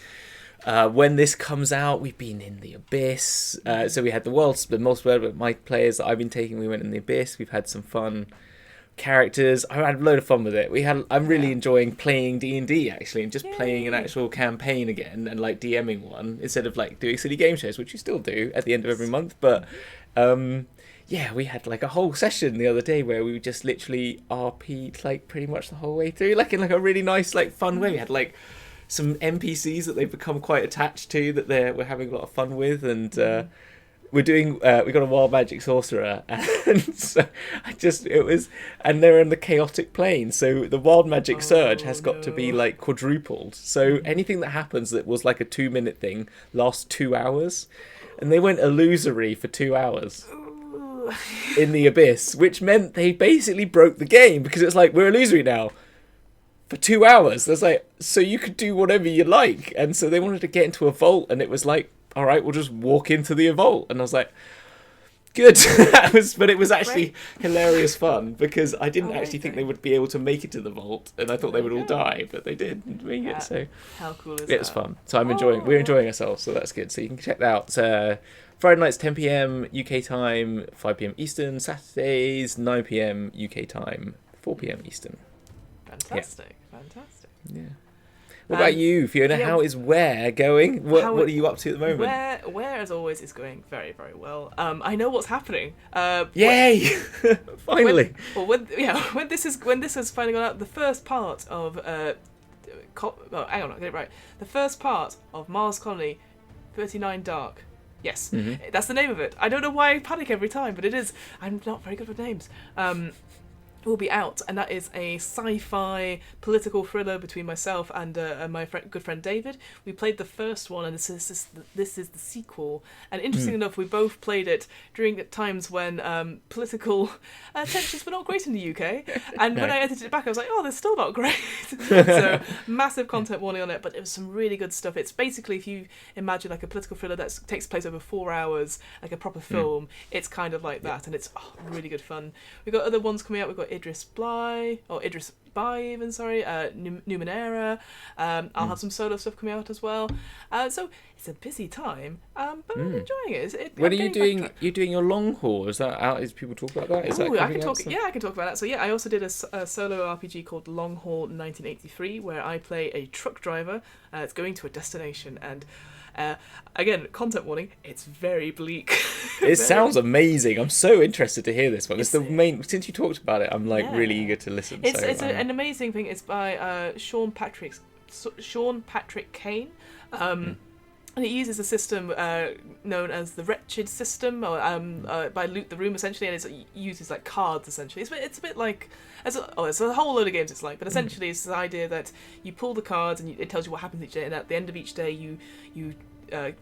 When this comes out, we've been in the Abyss. So we had the multiplayer with my players that I've been taking. We went in the Abyss. We've had some fun characters. I had a load of fun with it. I'm really enjoying playing D&D actually, and just playing an actual campaign again, and like DMing one instead of like doing silly game shows, which you still do at the end of every month. But we had like a whole session the other day where we just literally RP'd like pretty much the whole way through, like in like a really nice like fun way. We had like some NPCs that they've become quite attached to, that we're having a lot of fun with, and we got a wild magic sorcerer, and so and they're in the chaotic plane, so the wild magic surge has got to be like quadrupled. So anything that happens that was like a 2-minute thing lasts 2 hours, and they went illusory for 2 hours in the Abyss, which meant they basically broke the game, because it's like, we're illusory now for 2 hours. There's like, so you could do whatever you like, and so they wanted to get into a vault, and it was like, all right, we'll just walk into the vault. And I was like, good. But it was actually hilarious fun, because I didn't actually think they would be able to make it to the vault, and I thought they would all die, but they did make it. So how cool is that? It was fun. So we're enjoying ourselves, so that's good. So you can check that out. Friday nights 10 p.m. UK time, 5 p.m. Eastern. Saturdays 9 p.m. UK time, 4 p.m. Eastern. Fantastic. Yeah. What about you, Fiona? How is Where going? What are you up to at the moment? Where as always, is going very, very well. I know what's happening. Yay! Finally. When this is finally gone out, the first part of hang on, I get it right. The first part of Mars Colony 39 Dark. Yes, that's the name of it. I don't know why I panic every time, but it is. I'm not very good with names. Will be out, and that is a sci-fi political thriller between myself and my good friend David. We played the first one, and this is the sequel. And interesting enough, we both played it during times when political tensions were not great in the UK. And when I edited it back, I was like, oh, they're still not great. So massive content warning on it, but it was some really good stuff. It's basically, if you imagine like a political thriller that takes place over 4 hours, like a proper film, it's kind of like that, and it's really good fun. We've got other ones coming out. We've got Idris Bai, Numenera. I'll have some solo stuff coming out as well. So it's a busy time, but I'm enjoying it. When are you doing? You're doing your long haul? Is that out? Is people talk about that? I can talk. Yeah, I can talk about that. So I also did a solo RPG called Long Haul 1983, where I play a truck driver. It's going to a destination, and again, content warning, it's very bleak. It sounds amazing. I'm so interested to hear this one. It's the main. Since you talked about it, I'm like really eager to listen. It's an amazing thing. It's by Sean Patrick Kane. And it uses a system known as the Wretched system, or by Loot the Room, essentially, and it uses like cards, essentially. It's a bit like, it's a whole load of games it's like, but essentially it's the idea that you pull the cards and it tells you what happens each day, and at the end of each day you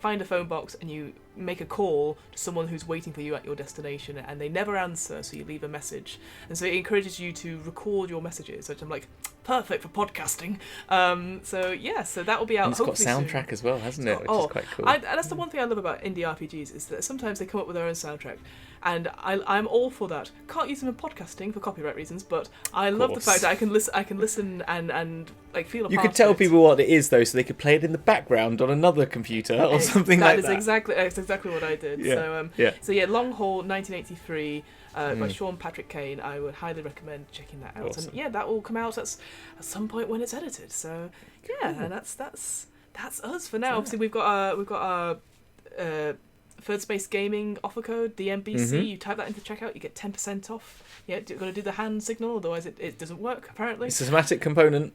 find a phone box and you make a call to someone who's waiting for you at your destination, and they never answer, so you leave a message. And so it encourages you to record your messages, which I'm like, perfect for podcasting. So that will be out. And it's got hopefully soundtrack soon. As well, hasn't it? Which is quite cool. And that's the one thing I love about indie RPGs, is that sometimes they come up with their own soundtrack, and I'm all for that. Can't use them in podcasting for copyright reasons, but I love the fact that I can listen and like feel a part of it. You could tell people what it is though, so they could play it in the background on another computer or something like that. That's exactly what I did. Yeah. So Long Haul 1983 by Sean Patrick Kane. I would highly recommend checking that out. Awesome. And that will come out at some point when it's edited. So and that's us for now. Obviously we've got our Third Space Gaming offer code, DMBC. You type that into checkout, you get 10% off. Yeah, you've got to do the hand signal, otherwise it doesn't work, apparently. It's a somatic component.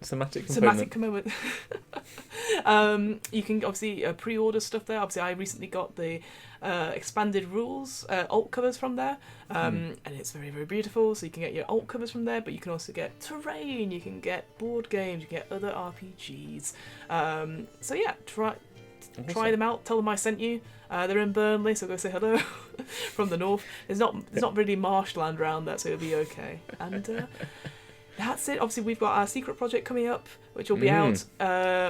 You can obviously pre-order stuff there. Obviously, I recently got the expanded rules alt covers from there, and it's very, very beautiful. So you can get your alt covers from there, but you can also get terrain, you can get board games, you can get other RPGs. Try them out. Tell them I sent you. They're in Burnley, so go say hello from the north. There's not really marshland around there, so it'll be okay. And that's it. Obviously, we've got our secret project coming up, which will be out.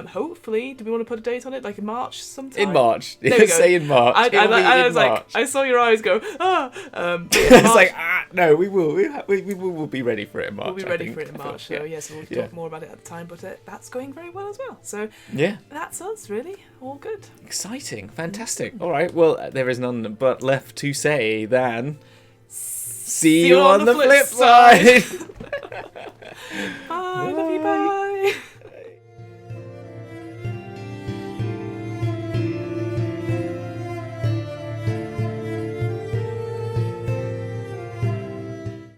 Hopefully, do we want to put a date on it? Like in March, sometime. In March. There we go. Say in March. I was like, I saw your eyes go. It's like no, we will. We will be ready for it in March. We'll be ready for it in March. So yes, we'll talk more about it at the time. But that's going very well as well. So that's us really. All good. Exciting, fantastic. All right. Well, there is none but left to say than see you on the flip side. Bye. Love you. Bye.